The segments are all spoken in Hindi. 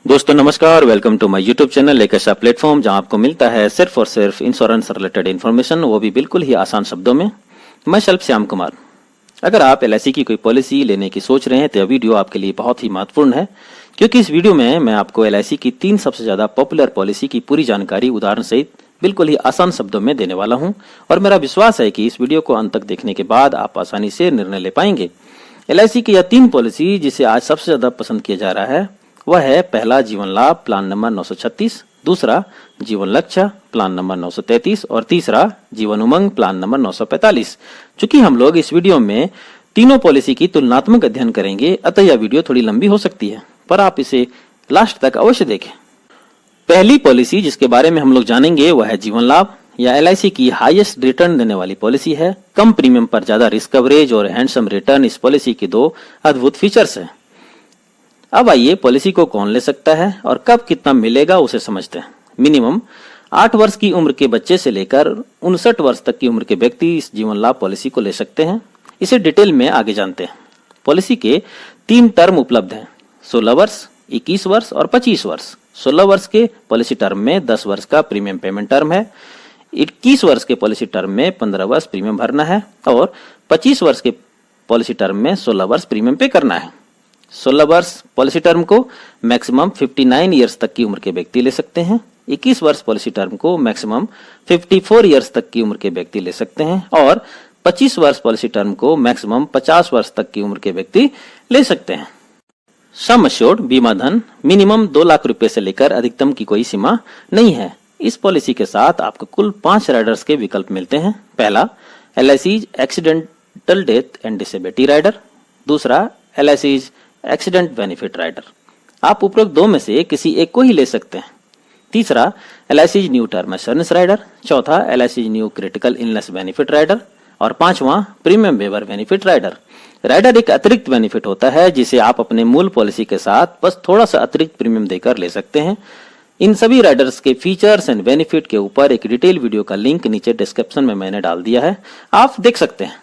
दोस्तों नमस्कार, welcome to my YouTube channel. एक ऐसा प्लेटफॉर्म जहां आपको मिलता है सिर्फ और सिर्फ इंश्योरेंस रिलेटेड इन्फॉर्मेशन, वो भी बिल्कुल ही आसान शब्दों में। मैं शिल्प श्याम कुमार। अगर आप एलआईसी की कोई पॉलिसी लेने की सोच रहे हैं तो यह वीडियो आपके लिए बहुत ही महत्वपूर्ण है, क्योंकि इस वीडियो में मैं आपको एलआईसी की 3 सबसे ज्यादा पॉपुलर पॉलिसी की पूरी जानकारी उदाहरण सहित बिल्कुल ही आसान शब्दों में देने वाला हूं। और मेरा विश्वास है कि इस वीडियो को अंत तक देखने के बाद आप आसानी से निर्णय ले पाएंगे। एलआईसी की यह 3 पॉलिसी जिसे आज सबसे ज्यादा पसंद किया जा रहा है वह है, पहला जीवन लाभ प्लान नंबर 936, दूसरा जीवन लक्ष्य प्लान नंबर 933 और तीसरा जीवन उमंग प्लान नंबर 945। चूंकि हम लोग इस वीडियो में तीनों पॉलिसी की तुलनात्मक अध्ययन करेंगे, अतः यह वीडियो थोड़ी लंबी हो सकती है, पर आप इसे लास्ट तक अवश्य देखें। पहली पॉलिसी जिसके बारे में हम लोग जानेंगे वह है जीवन लाभ। यह एलआईसी की हाईएस्ट रिटर्न देने वाली पॉलिसी है। कम प्रीमियम पर ज्यादा रिस्क कवरेज और हैंडसम रिटर्न इस पॉलिसी के 2 अद्भुत फीचर्स हैं। अब आइए पॉलिसी को कौन ले सकता है और कब कितना मिलेगा उसे समझते हैं। मिनिमम 8 वर्ष की उम्र के बच्चे से लेकर 59 वर्ष तक की उम्र के व्यक्ति इस जीवन लाभ पॉलिसी को ले सकते हैं। इसे डिटेल में आगे जानते हैं। पॉलिसी के 3 टर्म उपलब्ध हैं, 16 वर्ष, 21 वर्ष और 25 वर्ष। 16 वर्ष के पॉलिसी टर्म में 10 वर्ष का प्रीमियम पेमेंट टर्म है। 21 वर्ष के पॉलिसी टर्म में 15 वर्ष प्रीमियम भरना है और 25 वर्ष के पॉलिसी टर्म में 16 वर्ष प्रीमियम पे करना है। 16 वर्ष पॉलिसी टर्म को मैक्सिमम 59 इयर्स तक की उम्र के व्यक्ति ले सकते हैं। 21 वर्ष पॉलिसी टर्म को मैक्सिमम 54 इयर्स तक की उम्र के व्यक्ति ले सकते हैं और 25 वर्ष पॉलिसी टर्म को मैक्सिमम 50 वर्ष तक की उम्र के व्यक्ति ले सकते हैं। सम एश्योर्ड बीमा धन मिनिमम 2 लाख रुपए से लेकर अधिकतम की कोई सीमा नहीं है। इस पॉलिसी के साथ आपको कुल 5 राइडर्स के विकल्प मिलते हैं। पहला, LIC accidental death and disability rider. दूसरा, एलआईसी एक्सीडेंट बेनिफिट राइडर। आप उपरोक्त 2 में से किसी एक को ही ले सकते हैं। तीसरा, LIC new term assurance rider. चौथा, LIC new critical illness benefit rider और 5वां, premium waiver benefit rider. Rider एक अतिरिक्त बेनिफिट होता है जिसे आप अपने मूल पॉलिसी के साथ बस थोड़ा सा अतिरिक्त प्रीमियम देकर ले सकते हैं। इन सभी राइडर्स के फीचर्स एंड बेनिफिट के ऊपर एक डिटेल वीडियो का लिंक नीचे डिस्क्रिप्शन में मैंने डाल दिया है, आप देख सकते हैं।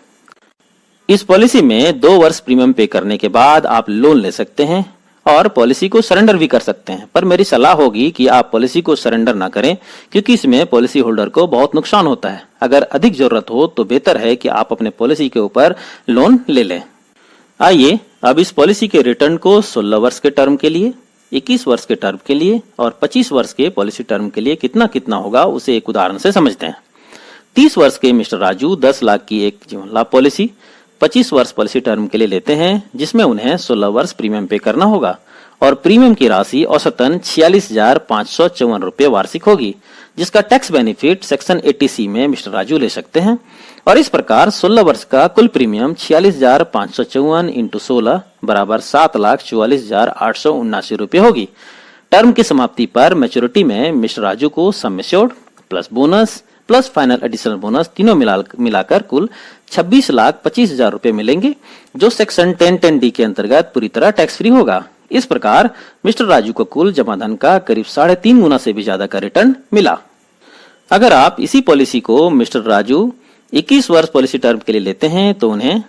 इस पॉलिसी में 2 वर्ष प्रीमियम पे करने के बाद आप लोन ले सकते हैं और पॉलिसी को सरेंडर भी कर सकते हैं, पर मेरी सलाह होगी कि आप पॉलिसी को सरेंडर ना करें, क्योंकि इसमें पॉलिसी होल्डर को बहुत नुकसान होता है। अगर अधिक जरूरत हो तो बेहतर है कि आप अपने पॉलिसी के ऊपर लोन ले लें। आइए अब इस पॉलिसी के रिटर्न को 16 वर्ष के टर्म के लिए, 21 वर्ष के टर्म के लिए और 25 वर्ष के पॉलिसी टर्म के लिए कितना कितना होगा उसे एक उदाहरण से समझते हैं। 30 वर्ष के मिस्टर राजू 10 लाख की एक जीवन लाभ पॉलिसी 25 वर्ष पॉलिसी टर्म के लिए लेते हैं, जिसमें उन्हें 16 वर्ष प्रीमियम पे करना होगा और प्रीमियम की राशि औसतन 46,554 रुपए वार्षिक होगी, जिसका टैक्स बेनिफिट सेक्शन 80C में मिस्टर राजू ले सकते हैं। और इस प्रकार 16 वर्ष का कुल प्रीमियम 46,554 इंटू 16 बराबर 7,44,879 रुपए होगी। टर्म की समाप्ति पर मैच्योरिटी में मिस्टर राजू को sum assured plus bonus plus final additional bonus तीनों मिलाकर कुल 26,25,000 रुपए मिलेंगे, जो सेक्शन 1010D के अंतर्गत पूरी तरह टैक्स फ्री होगा। इस प्रकार मिस्टर राजू को कुल जमा धन का करीब 3.5 गुना से भी ज्यादा का रिटर्न मिला। अगर आप इसी पॉलिसी को मिस्टर राजू 21 वर्ष पॉलिसी टर्म के लिए लेते हैं तो उन्हें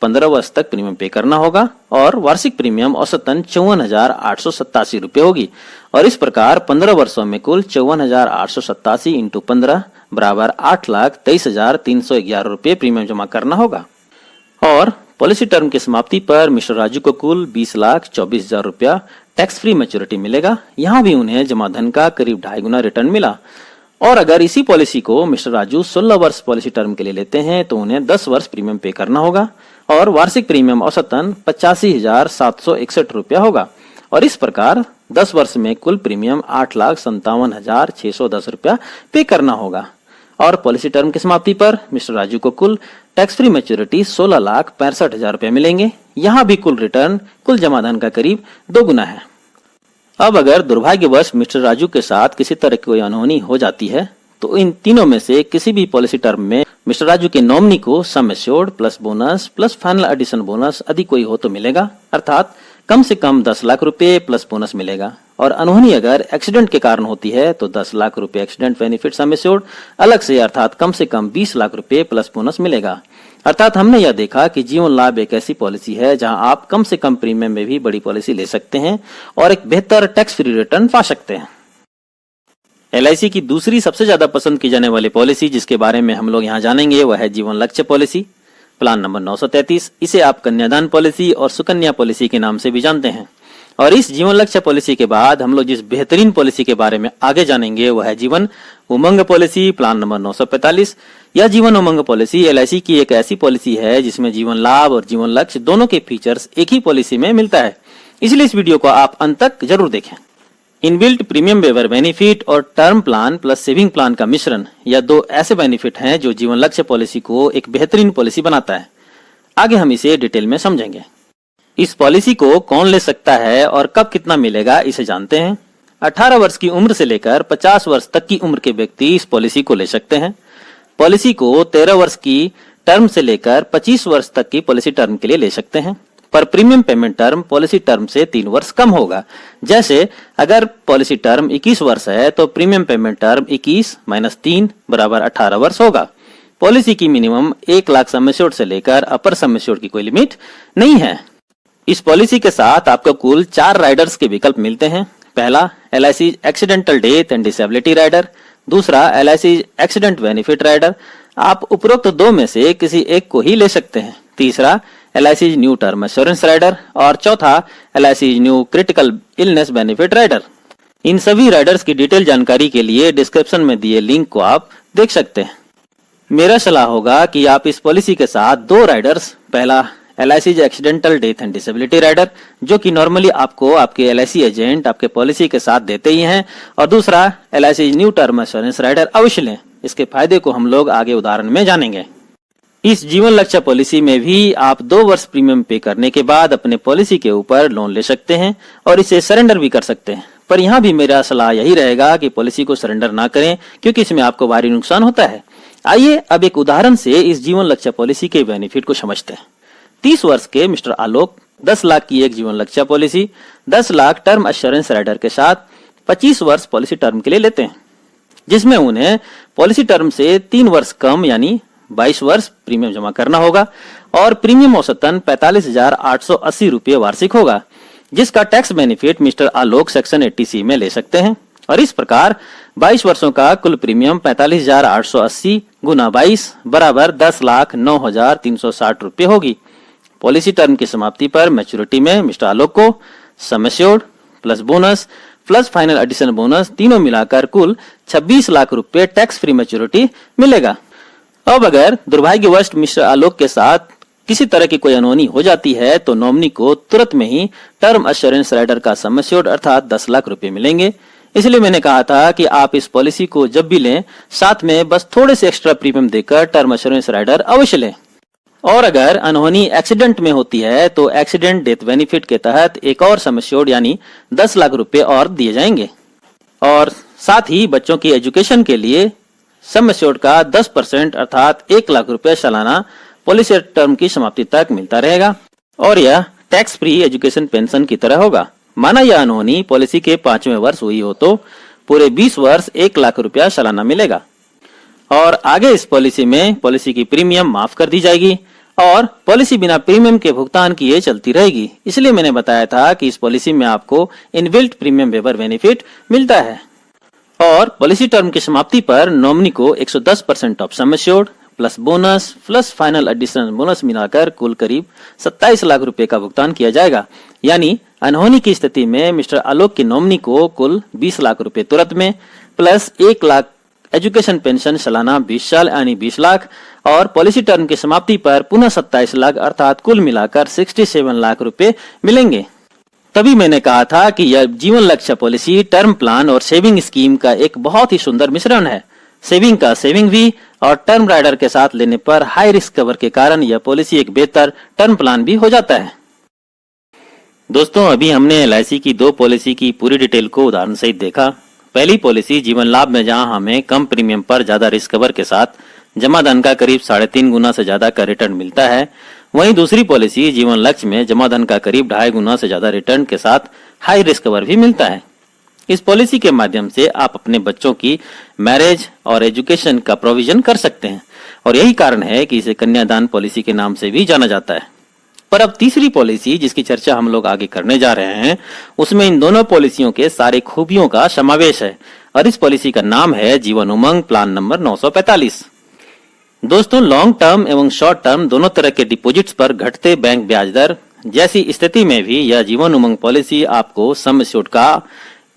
15 वर्ष तक प्रीमियम पे करना होगा और वार्षिक प्रीमियम औसतन 54,887 रुपए होगी। और इस प्रकार 15 वर्षों में कुल 54,887 इंटू 15 बराबर 8,23,311 रुपए प्रीमियम जमा करना होगा। और पॉलिसी टर्म की समाप्ति पर मिस्टर राजू को कुल 20,24,000 रुपया टैक्स फ्री मैच्योरिटी मिलेगा। यहाँ भी उन्हें जमा धन का करीब 2.5 गुना रिटर्न मिला। और अगर इसी पॉलिसी को मिस्टर राजू 16 वर्ष पॉलिसी टर्म के लिए लेते हैं तो उन्हें 10 वर्ष प्रीमियम पे करना होगा और वार्षिक प्रीमियम औसतन 85,761 रुपया होगा। और इस प्रकार 10 वर्ष में कुल प्रीमियम 8,57,610 रुपया पे करना होगा। और पॉलिसी टर्म की समाप्ति पर मिस्टर राजू को कुल टैक्स फ्री मैच्योरिटी 16,65,000 रुपए मिलेंगे। यहाँ भी कुल रिटर्न कुल जमा धन का करीब 2 गुना है। अब अगर दुर्भाग्यवश मिस्टर राजू के साथ किसी तरह की कोई अनहोनी हो जाती है तो इन तीनों में से किसी भी पॉलिसी टर्म में मिस्टर राजू के नॉमिनी को sum assured plus bonus plus final addition bonus यदि कोई हो तो मिलेगा, अर्थात कम से कम 10 लाख रुपए प्लस बोनस मिलेगा। और अनहोनी अगर एक्सीडेंट के कारण होती है तो 10 लाख रुपए एक्सीडेंट बेनिफिट सम एश्योर्ड अलग से, अर्थात कम 20 लाख रुपए प्लस बोनस मिलेगा। अर्थात हमने यह देखा कि जीवन लाभ एक ऐसी पॉलिसी है जहां आप कम से कम प्रीमियम में भी बड़ी पॉलिसी ले सकते हैं और एक बेहतर टैक्स फ्री रिटर्न पा सकते हैं। LIC की दूसरी सबसे ज्यादा पसंद की जाने वाली पॉलिसी जिसके बारे में हम लोग यहाँ जानेंगे वह है जीवन लक्ष्य पॉलिसी, प्लान नंबर 933। इसे आप कन्यादान पॉलिसी और सुकन्या पॉलिसी के नाम से भी जानते हैं। और इस जीवन लक्ष्य पॉलिसी के बाद हम लोग जिस बेहतरीन पॉलिसी के बारे में आगे जानेंगे वह है Jeevan Umang policy, plan number 945। यह जीवन उमंग पॉलिसी LIC की एक ऐसी पॉलिसी है जिसमें जीवन लाभ और जीवन लक्ष्य दोनों के फीचर्स एक ही पॉलिसी में मिलता है, इसलिए इस वीडियो को आप अंत तक जरूर देखें। इनबिल्ट प्रीमियम वेवर बेनिफिट और term plan plus saving plan का मिश्रण, यह दो ऐसे बेनिफिट हैं जो जीवन लक्ष्य पॉलिसी को एक बेहतरीन पॉलिसी बनाता है। आगे हम इसे डिटेल में समझेंगे। इस पॉलिसी को कौन ले सकता है और कब कितना मिलेगा इसे जानते हैं। 18 वर्ष की उम्र से लेकर 50 वर्ष तक की उम्र के व्यक्ति इस पॉलिसी को ले सकते हैं। पॉलिसी को 13 वर्ष की टर्म से लेकर 25 वर्ष तक की पॉलिसी टर्म के लिए ले सकते हैं, पर premium payment term policy term से 3 वर्ष कम होगा। जैसे अगर पॉलिसी टर्म 21 वर्ष है तो प्रीमियम पेमेंट टर्म 21 - 3 = 18 वर्ष होगा। पॉलिसी की मिनिमम 1 लाख सम एश्योर्ड से लेकर अपर सम एश्योर्ड की कोई लिमिट नहीं है। इस पॉलिसी के साथ आपको कुल 4 राइडर्स के विकल्प मिलते हैं। पहला LIC accidental death and disability rider, दूसरा LIC एक्सीडेंट बेनिफिट राइडर, आप उपरोक्त 2 में से किसी एक को ही ले सकते हैं। तीसरा LIC new term assurance rider और चौथा LIC new critical illness benefit rider. इन सभी राइडर्स की डिटेल जानकारी के लिए डिस्क्रिप्शन में दिए लिंक को आप देख सकते हैं। मेरा सलाह होगा कि आप इस पॉलिसी के साथ 2 राइडर्स, पहला LIC accidental death and disability rider जो कि नॉर्मली आपको आपके LIC एजेंट आपके पॉलिसी के साथ देते ही हैं, और दूसरा LIC new term assurance rider अवश्य लें। इसके फायदे को हम लोग आगे उदाहरण में जानेंगे। इस जीवन लक्ष्य पॉलिसी में भी आप 2 वर्ष प्रीमियम पे करने के बाद अपने पॉलिसी के ऊपर लोन ले सकते हैं और इसे सरेंडर भी कर सकते हैं, पर यहाँ भी मेरा सलाह यही रहेगा कि पॉलिसी को सरेंडर ना करें क्योंकि इसमें आपको भारी नुकसान होता है। आइए अब एक उदाहरण से इस जीवन लक्ष्य पॉलिसी के बेनिफिट को समझते हैं। 30 वर्ष के मिस्टर आलोक 10 लाख की एक Jeevan Lakshya policy 10 lakh term assurance rider के साथ 25 वर्ष पॉलिसी टर्म के लिए लेते हैं, जिसमें उन्हें पॉलिसी टर्म से 3 वर्ष कम यानी 22 वर्ष प्रीमियम जमा करना होगा और प्रीमियम औसतन 45,880 रुपये वार्षिक होगा, जिसका टैक्स बेनिफिट मिस्टर आलोक सेक्शन 80C में ले सकते हैं। और इस प्रकार 22 वर्षों का कुल प्रीमियम 45,880 × 22 = 10,09,360 रुपये होगी। पॉलिसी टर्म की समाप्ति पर मैच्योरिटी में मिस्टर आलोक को sum assured plus bonus plus final addition bonus तीनों मिलाकर कुल 26 लाख रुपए टैक्स फ्री मैच्योरिटी मिलेगा। अब अगर दुर्भाग्यवश मिस्टर आलोक के साथ किसी तरह की कोई अनहोनी हो जाती है तो नॉमिनी को तुरंत में ही टर्म एश्योरेंस राइडर का सम एश्योर्ड अर्थात 10 लाख रुपए मिलेंगे। इसलिए मैंने कहा था कि आप इस पॉलिसी को जब भी लें साथ में बस थोड़े से एक्स्ट्रा प्रीमियम देकर टर्म एश्योरेंस राइडर अवश्य लें। और अगर अनहोनी एक्सीडेंट में होती है तो एक्सीडेंट डेथ बेनिफिट के तहत एक और सम एश्योर्ड यानी 10 लाख रुपए और दिए जाएंगे। और साथ ही बच्चों की एजुकेशन के लिए सम एश्योर्ड का 10% अर्थात 1 लाख रुपए सालाना पॉलिसी टर्म की समाप्ति तक मिलता रहेगा और यह टैक्स फ्री एजुकेशन पेंशन की तरह होगा। माना यह अनहोनी पॉलिसी के 5वें वर्ष हुई हो तो पूरे 20 वर्ष 1 लाख रुपया सालाना मिलेगा। और आगे इस पॉलिसी में पॉलिसी की प्रीमियम माफ कर दी जाएगी और पॉलिसी बिना प्रीमियम के भुगतान किए चलती रहेगी। इसलिए मैंने बताया था कि इस पॉलिसी में आपको इनबिल्ट प्रीमियम वेवर बेनिफिट मिलता है। और पॉलिसी टर्म की समाप्ति पर नॉमिनी को 110% of some assured plus bonus plus final additional bonus मिलाकर कुल करीब 27 लाख रुपए का भुगतान किया जाएगा। यानी अनहोनी की स्थिति में मिस्टर आलोक की नॉमिनी को कुल 20 लाख रुपए तुरंत में प्लस 1 लाख एजुकेशन पेंशन सालाना 20 साल यानी 20 लाख और पॉलिसी टर्म की समाप्ति पर पुनः 27 लाख अर्थात कुल मिलाकर 67 लाख रुपए मिलेंगे। तभी मैंने कहा था कि यह जीवन लक्ष्य पॉलिसी टर्म प्लान और सेविंग स्कीम का एक बहुत ही सुंदर मिश्रण है। सेविंग का सेविंग भी और टर्म राइडर के साथ लेने पर हाई रिस्क कवर के कारण यह पॉलिसी एक बेहतर टर्म प्लान भी हो जाता है। दोस्तों, अभी हमने LIC की 2 पॉलिसी की पूरी डिटेल को उदाहरण सहित देखा। पहली पॉलिसी जीवन लाभ में जहां हमें कम प्रीमियम पर ज्यादा रिस्क कवर के साथ जमा धन का करीब 3.5 गुना से ज्यादा का रिटर्न मिलता है, वहीं दूसरी पॉलिसी जीवन लक्ष्य में जमा धन का करीब 2.5 गुना से ज्यादा रिटर्न के साथ हाई रिस्क कवर भी मिलता है। इस पॉलिसी के माध्यम से आप अपने बच्चों की मैरिज और एजुकेशन का प्रोविजन कर सकते हैं और यही कारण है कि इसे कन्यादान पॉलिसी के नाम से भी जाना जाता है। पर अब तीसरी पॉलिसी जिसकी चर्चा हम लोग आगे करने जा रहे हैं, उसमें इन दोनों पॉलिसियों के सारे खूबियों का समावेश है और इस पॉलिसी का नाम है जीवन उमंग प्लान नंबर 945। दोस्तों, लॉन्ग टर्म एवं शॉर्ट टर्म दोनों तरह के डिपॉजिट्स पर घटते बैंक ब्याज दर जैसी स्थिति में भी यह जीवन उमंग पॉलिसी आपको सम एश्योर्ड का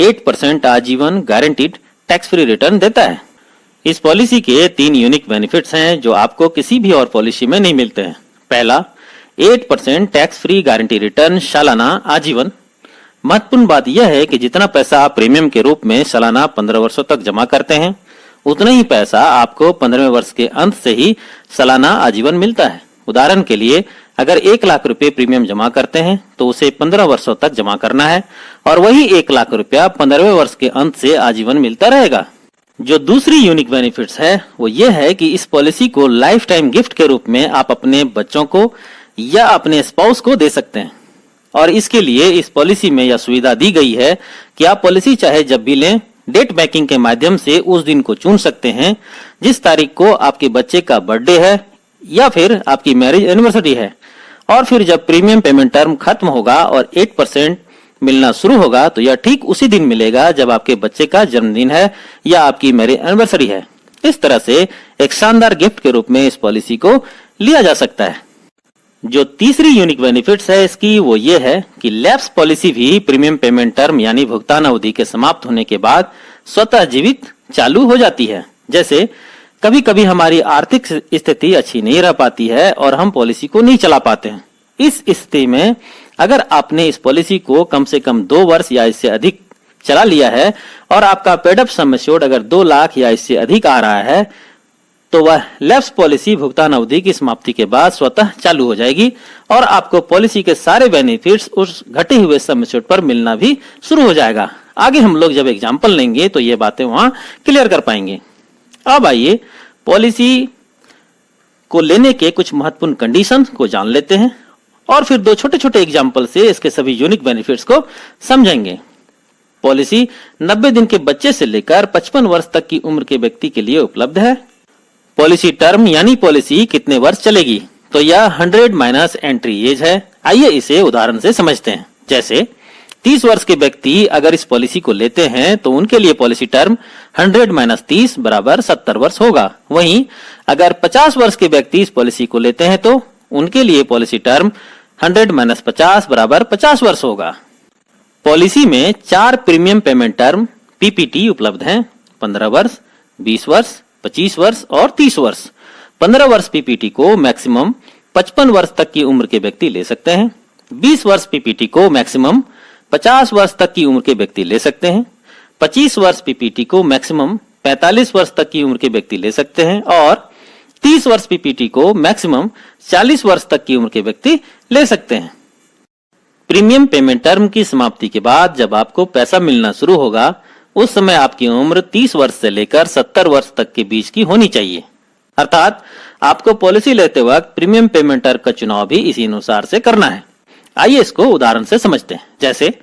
8% आजीवन गारंटीड टैक्स फ्री रिटर्न देता है। इस पॉलिसी के 3 यूनिक बेनिफिट्स हैं जो आपको किसी भी और पॉलिसी में नहीं मिलते हैं। पहला, 8% टैक्स फ्री गारंटी रिटर्न सालाना आजीवन। महत्वपूर्ण बात यह है कि जितना पैसा आप प्रीमियम के रूप में सालाना 15 वर्षों तक जमा करते हैं, उतना ही पैसा आपको 15वें वर्ष के अंत से ही सालाना आजीवन मिलता है। उदाहरण के लिए, अगर 1 लाख रुपए प्रीमियम जमा करते हैं तो उसे 15 वर्षों तक जमा करना है और वही 1 लाख रुपया 15वें वर्ष के अंत से आजीवन मिलता रहेगा। जो दूसरी यूनिक बेनिफिट्स है वो ये है कि इस पॉलिसी को लाइफ टाइम गिफ्ट के रूप में आप अपने बच्चों को या अपने स्पाउस को दे सकते हैं और इसके लिए इस पॉलिसी में यह सुविधा दी गई है कि आप पॉलिसी चाहे जब भी लें, डेट बैंकिंग के माध्यम से उस दिन को चुन सकते हैं जिस तारीख को आपके बच्चे का बर्थडे है या फिर आपकी मैरिज एनिवर्सरी है, और फिर जब प्रीमियम पेमेंट टर्म खत्म होगा और 8% मिलना शुरू होगा तो यह ठीक उसी दिन मिलेगा जब आपके बच्चे का जन्मदिन है या आपकी मैरिज एनिवर्सरी है। इस तरह से एक शानदार गिफ्ट के रूप में इस पॉलिसी को लिया जा सकता है। जो तीसरी यूनिक बेनिफिट्स है इसकी वो ये है कि लैप्स पॉलिसी भी प्रीमियम पेमेंट टर्म यानी भुगतान अवधि के समाप्त होने के बाद स्वतः जीवित चालू हो जाती है। जैसे कभी कभी हमारी आर्थिक स्थिति अच्छी नहीं रह पाती है और हम पॉलिसी को नहीं चला पाते हैं। इस स्थिति में अगर आपने इस पॉलिसी को कम से कम 2 वर्ष या इससे अधिक चला लिया है और आपका पेड अप सम एश्योर्ड अगर 2 लाख या इससे अधिक आ रहा है तो वह लैप्स पॉलिसी भुगतान अवधि की समाप्ति के बाद स्वतः चालू हो जाएगी और आपको पॉलिसी के सारे बेनिफिट्स उस घटे हुए सम एश्योर्ड पर मिलना भी शुरू हो जाएगा। आगे हम लोग जब एग्जाम्पल लेंगे तो ये बातें वहां क्लियर कर पाएंगे। अब आइए पॉलिसी को लेने के कुछ महत्वपूर्ण कंडीशंस को जान लेते हैं और फिर 2 छोटे छोटे एग्जाम्पल से इसके सभी यूनिक बेनिफिट्स को समझेंगे। पॉलिसी 90 दिन के बच्चे से लेकर 55 वर्ष तक की उम्र के व्यक्ति के लिए उपलब्ध है। पॉलिसी टर्म यानी पॉलिसी कितने वर्ष चलेगी, तो यह 100 माइनस एंट्री एज है। आइए इसे उदाहरण से समझते हैं। जैसे 30 वर्ष के व्यक्ति अगर इस पॉलिसी को लेते हैं तो उनके लिए पॉलिसी टर्म 100 माइनस 30 बराबर 70 वर्ष होगा। वहीं अगर 50 वर्ष के व्यक्ति इस पॉलिसी को लेते हैं तो उनके लिए पॉलिसी टर्म 100 माइनस 50 बराबर 50 वर्ष होगा। पॉलिसी में 4 प्रीमियम पेमेंट टर्म पीपीटी उपलब्ध हैं, 15 वर्ष, 20 वर्ष, 25 वर्ष और 30 वर्ष। 15 वर्ष पीपीटी को मैक्सिमम 55 वर्ष तक की उम्र के व्यक्ति ले सकते हैं। 20 वर्ष पीपीटी को मैक्सिमम 50 वर्ष तक की उम्र के व्यक्ति ले सकते हैं। 25 वर्ष पीपीटी को मैक्सिमम 45 वर्ष तक की उम्र के व्यक्ति ले सकते हैं और 30 वर्ष पीपीटी को मैक्सिमम 40 वर्ष तक की उम्र के व्यक्ति ले सकते हैं। प्रीमियम पेमेंट टर्म की समाप्ति के बाद जब आपको पैसा मिलना शुरू होगा उस समय आपकी उम्र 30 वर्ष से लेकर 70 वर्ष तक के बीच की होनी चाहिए। अर्थात आपको पॉलिसी लेते वक्त प्रीमियम पेमेंट टर्म का चुनाव भी इसी अनुसार से करना है। आइए इसको उदाहरण से समझते हैं। जैसे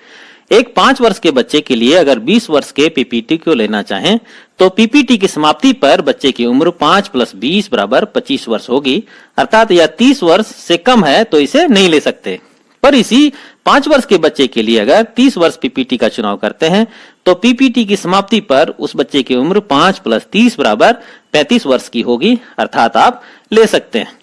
एक 5 वर्ष के बच्चे के लिए अगर 20 वर्ष के पीपीटी को लेना चाहें तो पीपीटी की समाप्ति पर बच्चे की उम्र 5 + 20 बराबर 25 वर्ष होगी। अर्थात यह 30 वर्ष से कम है तो इसे नहीं ले सकते। पर इसी 5 वर्ष के बच्चे के लिए अगर 30 वर्ष पीपीटी का चुनाव करते हैं तो पीपीटी की समाप्ति पर उस बच्चे की उम्र 5 + 30 बराबर 35 वर्ष की होगी। अर्थात आप ले सकते हैं।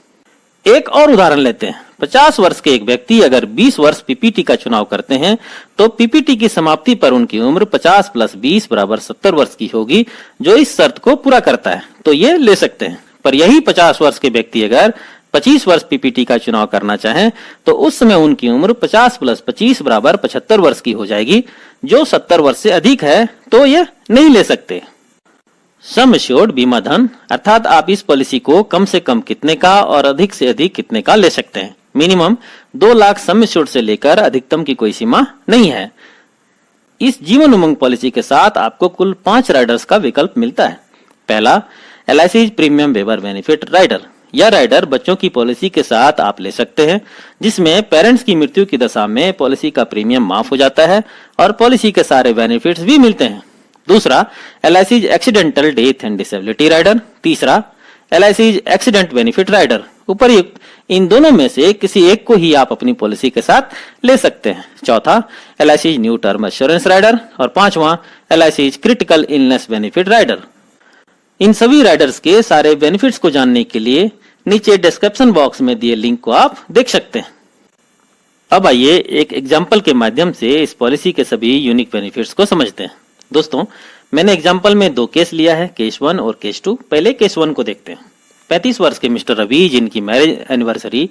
एक और उदाहरण लेते हैं। 50 वर्ष के एक व्यक्ति अगर 20 वर्ष पीपीटी का चुनाव करते हैं तो पीपीटी की समाप्ति पर उनकी उम्र 50 + 20 बराबर 70 वर्ष की होगी, जो इस शर्त को पूरा करता है, तो ये ले सकते हैं। पर यही 50 वर्ष के व्यक्ति अगर 25 वर्ष पीपीटी का चुनाव करना चाहें तो उस समय उनकी उम्र 50 + 25 बराबर 75 वर्ष की हो जाएगी, जो 70 वर्ष से अधिक है, तो ये नहीं ले सकते। सम एश्योर्ड बीमा धन, अर्थात आप इस पॉलिसी को कम से कम कितने का और अधिक से अधिक कितने का ले सकते हैं। मिनिमम 2 लाख सम एश्योर्ड से लेकर अधिकतम की कोई सीमा नहीं है। इस जीवन उमंग पॉलिसी के साथ आपको कुल 5 राइडर्स का विकल्प मिलता है। पहला, LIC premium waiver benefit rider. यह राइडर बच्चों की पॉलिसी के साथ आप ले सकते हैं, जिसमें पेरेंट्स की मृत्यु की दशा में पॉलिसी का प्रीमियम माफ हो जाता है और पॉलिसी के सारे बेनिफिट्स भी मिलते हैं। दूसरा, LIC accidental death and disability rider. तीसरा, LIC एक्सीडेंट बेनिफिट राइडर। उपर्युक्त इन दोनों में से किसी एक को ही आप अपनी पॉलिसी के साथ ले सकते हैं। चौथा, LIC new term assurance rider और पांचवा LIC critical illness benefit rider. इन सभी राइडर्स के सारे बेनिफिट्स को जानने के लिए नीचे डिस्क्रिप्शन बॉक्स में दिए लिंक को आप देख सकते हैं। अब आइए एक एग्जाम्पल के माध्यम से इस पॉलिसी के सभी यूनिक बेनिफिट्स को समझते हैं। दोस्तों, मैंने एग्जाम्पल में 2 केस लिया है, केस 1 और केस 2। पहले केस 1 को देखते हैं। 35 वर्ष के मिस्टर रवि, जिनकी मैरिज एनिवर्सरी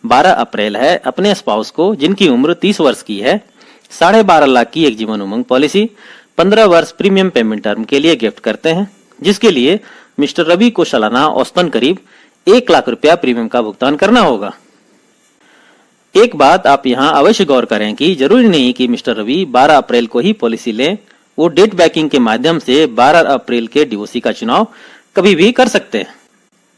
12 अप्रैल है, अपने स्पाउस को, जिनकी उम्र 30 वर्ष की है, 12.5 लाख की एक जीवन उमंग पॉलिसी 15 वर्ष प्रीमियम पेमेंट टर्म के लिए गिफ्ट करते हैं, जिसके लिए मिस्टर रवि को सालाना औसतन करीब 1 लाख रुपया प्रीमियम का भुगतान करना होगा। एक बात आप यहाँ अवश्य गौर करें कि जरूरी नहीं कि मिस्टर रवि 12 अप्रैल को ही पॉलिसी लें। वो डेट बैकिंग के माध्यम से 12 अप्रैल के DOC का चुनाव कभी भी कर सकते हैं।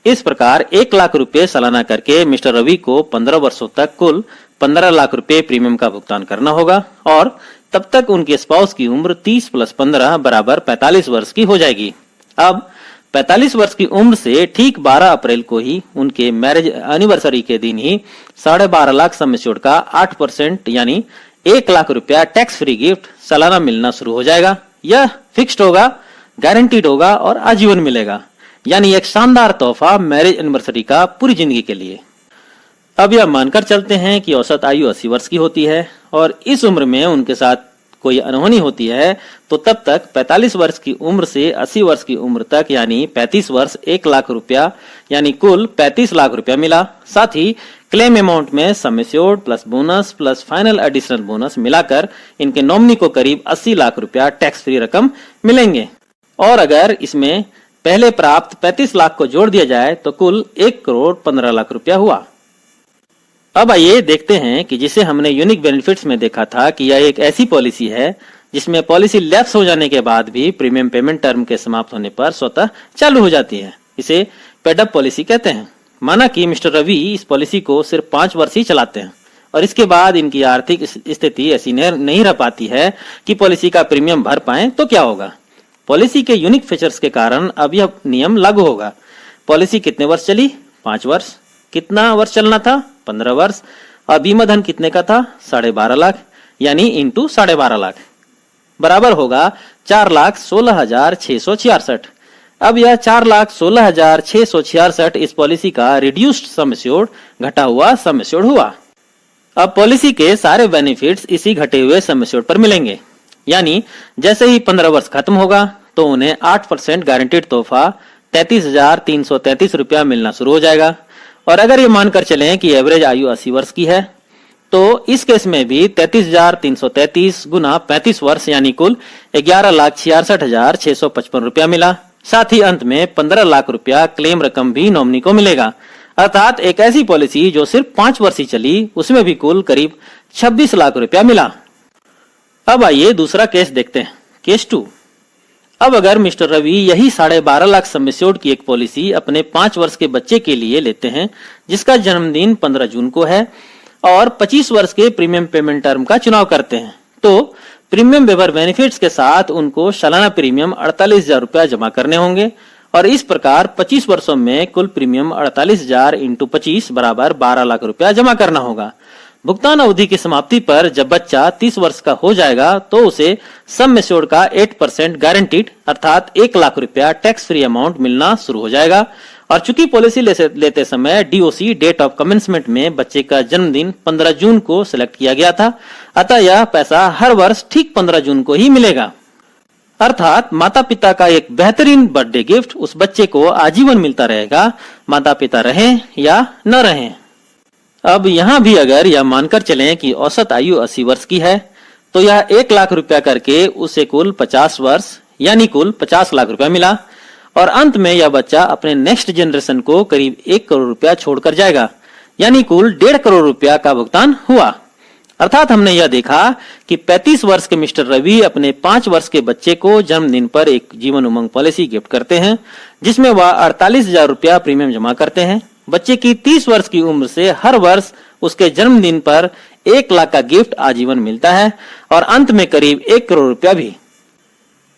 इस प्रकार 1 लाख रुपए सालाना करके मिस्टर रवि को 15 वर्षों तक कुल 15 लाख रुपए प्रीमियम का भुगतान करना होगा और तब तक उनके स्पाउस की उम्र 30 + 15 बराबर 45 वर्ष की हो जाएगी। अब 45 वर्ष की उम्र से ठीक 12 अप्रैल को ही उनके मैरिज एनिवर्सरी के दिन ही 12.5 लाख सम एश्योर्ड का 8% यानी 1 लाख रुपया टैक्स फ्री गिफ्ट सालाना मिलना शुरू हो जाएगा। यह फिक्स्ड होगा, गारंटीड होगा और आजीवन मिलेगा, यानी एक शानदार तोहफा मैरिज एनिवर्सरी का पूरी जिंदगी के लिए। अब यह मानकर चलते हैं कि औसत आयु 80 वर्ष की होती है और इस उम्र में उनके साथ कोई अनहोनी होती है तो तब तक 45 वर्ष की उम्र से 80 वर्ष की उम्र तक यानी 35 वर्ष 1 लाख रुपया यानी कुल 35 लाख रुपया मिला। साथ ही क्लेम अमाउंट में सम assured plus bonus plus final additional bonus मिलाकर इनके नॉमिनी को करीब 80 लाख रुपया टैक्स फ्री रकम मिलेंगे। और अगर इसमें पहले प्राप्त 35 लाख को जोड़ दिया जाए तो कुल 1 करोड़ 15 लाख रुपया हुआ। अब आइए देखते हैं कि जिसे हमने यूनिक बेनिफिट्स में देखा था कि यह एक ऐसी पॉलिसी है जिसमें पॉलिसी लैप्स हो जाने के बाद भी प्रीमियम पेमेंट टर्म के समाप्त होने पर स्वतः चालू हो जाती है। इसे पेड अप पॉलिसी कहते हैं। माना कि मिस्टर रवि इस पॉलिसी को सिर्फ 5 वर्ष ही चलाते हैं और इसके बाद इनकी आर्थिक स्थिति ऐसी नहीं रह पाती है कि पॉलिसी का प्रीमियम भर पाए तो क्या होगा। पॉलिसी के यूनिक फीचर्स के कारण अब यह नियम लागू होगा। पॉलिसी कितने वर्ष चली? 5 वर्ष। कितना वर्ष चलना था? 15 वर्ष। और बीमा धन कितने का था? 12.5 लाख यानी इंटू 12.5 लाख बराबर होगा 4,16,666। अब यह 4,16,666 इस पॉलिसी का रिड्यूस्ड सम एश्योर्ड घटा हुआ सम एश्योर्ड हुआ। अब पॉलिसी के सारे बेनिफिट्स इसी घटे हुए सम एश्योर्ड पर मिलेंगे, यानी जैसे ही 15 वर्ष खत्म होगा तो उन्हें 8% गारंटीड तोहफा 33,333 रुपया मिलना शुरू हो जाएगा। और अगर ये मानकर चलें कि एवरेज आयु 80 वर्ष की है तो इस केस में भी 33,333 गुना 35 वर्ष यानी कुल 11,66,655 रुपया मिला। साथ ही अंत में 15 लाख रुपया क्लेम रकम भी नॉमिनी को मिलेगा। अर्थात एक ऐसी पॉलिसी जो सिर्फ 5 वर्ष ही चली उसमें भी कुल करीब 26 लाख रुपया मिला। अब आइए दूसरा केस देखते हैं, केस 2। अब अगर मिस्टर रवि यही 12.5 लाख सम एश्योर्ड की एक पॉलिसी अपने 5 वर्ष के बच्चे के लिए लेते हैं जिसका जन्मदिन 15 जून को है और 25 वर्ष के प्रीमियम पेमेंट टर्म का चुनाव करते हैं तो प्रीमियम वेवर बेनिफिट्स के साथ उनको सालाना प्रीमियम 48,000 रुपया जमा करने होंगे और इस प्रकार 25 वर्षों में कुल प्रीमियम 48,000 × 25 बराबर 12 लाख रुपया जमा करना होगा। भुगतान अवधि की समाप्ति पर जब बच्चा 30 वर्ष का हो जाएगा तो उसे सम एश्योर्ड का 8% गारंटीड अर्थात 1 लाख रुपया टैक्स फ्री अमाउंट मिलना शुरू हो जाएगा। और चूंकि पॉलिसी लेते समय DOC डेट ऑफ कमेंसमेंट में बच्चे का जन्मदिन 15 जून को सिलेक्ट किया गया था, अतः यह पैसा हर वर्ष ठीक 15 जून को ही मिलेगा। अर्थात माता पिता का एक बेहतरीन बर्थडे गिफ्ट उस बच्चे को आजीवन मिलता रहेगा, माता पिता रहें या न रहें। अब यहाँ भी अगर यह मानकर चलें कि औसत आयु 80 वर्ष की है तो यह 1 लाख रुपया करके उसे कुल 50 वर्ष यानी कुल 50 लाख रुपया मिला और अंत में यह बच्चा अपने नेक्स्ट जनरेशन को करीब 1 करोड़ रुपया छोड़कर जाएगा, यानी कुल 1.5 करोड़ रुपया का भुगतान हुआ। अर्थात हमने यह देखा कि 35 वर्ष के मिस्टर रवि अपने 5 वर्ष के बच्चे को जन्मदिन पर एक जीवन उमंग पॉलिसी गिफ्ट करते हैं जिसमें वह 48,000 रुपया प्रीमियम जमा करते हैं। बच्चे की 30 वर्ष की उम्र से हर वर्ष उसके जन्मदिन पर 1 लाख का गिफ्ट आजीवन मिलता है और अंत में करीब 1 करोड़ रुपया भी।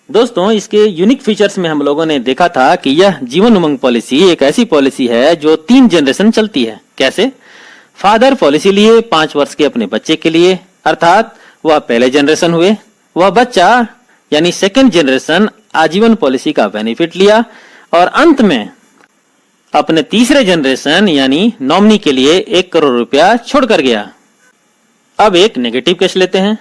दोस्तों, इसके यूनिक फीचर्स में हम लोगों ने देखा था कि यह जीवन उमंग पॉलिसी एक ऐसी पॉलिसी है जो 3 जनरेशन चलती है। कैसे? फादर पॉलिसी लिए 5 वर्ष के अपने बच्चे के लिए, अर्थात वह पहले जनरेशन हुए। वह बच्चा यानी सेकेंड जनरेशन आजीवन पॉलिसी का बेनिफिट लिया और अंत में अपने तीसरे जनरेशन यानी नॉमिनी के लिए 1 करोड़ रुपया छोड़कर गया। अब एक नेगेटिव केस लेते हैं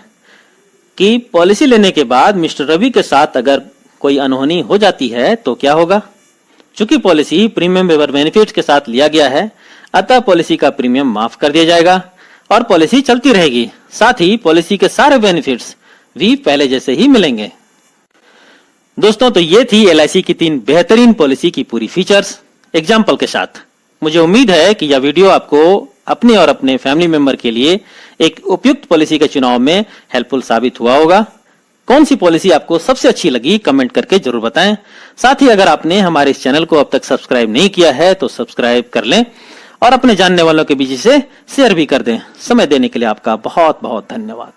कि पॉलिसी लेने के बाद मिस्टर रवि के साथ अगर कोई अनहोनी हो जाती है तो क्या होगा? चूंकि पॉलिसी प्रीमियम वेवर बेनिफिट्स के साथ लिया गया है, अतः पॉलिसी का प्रीमियम माफ कर दिया जाएगा और पॉलिसी चलती रहेगी। साथ ही पॉलिसी के सारे बेनिफिट्स भी पहले जैसे ही मिलेंगे। दोस्तों, तो ये थी LIC की 3 बेहतरीन पॉलिसी की पूरी फीचर्स एग्जाम्पल के साथ। मुझे उम्मीद है कि यह वीडियो आपको अपने और अपने फैमिली मेंबर के लिए एक उपयुक्त पॉलिसी के चुनाव में हेल्पफुल साबित हुआ होगा। कौन सी पॉलिसी आपको सबसे अच्छी लगी कमेंट करके जरूर बताएं। साथ ही अगर आपने हमारे इस चैनल को अब तक सब्सक्राइब नहीं किया है तो सब्सक्राइब कर लें और अपने जानने वालों के बीच इसे शेयर भी कर दें। समय देने के लिए आपका बहुत बहुत धन्यवाद।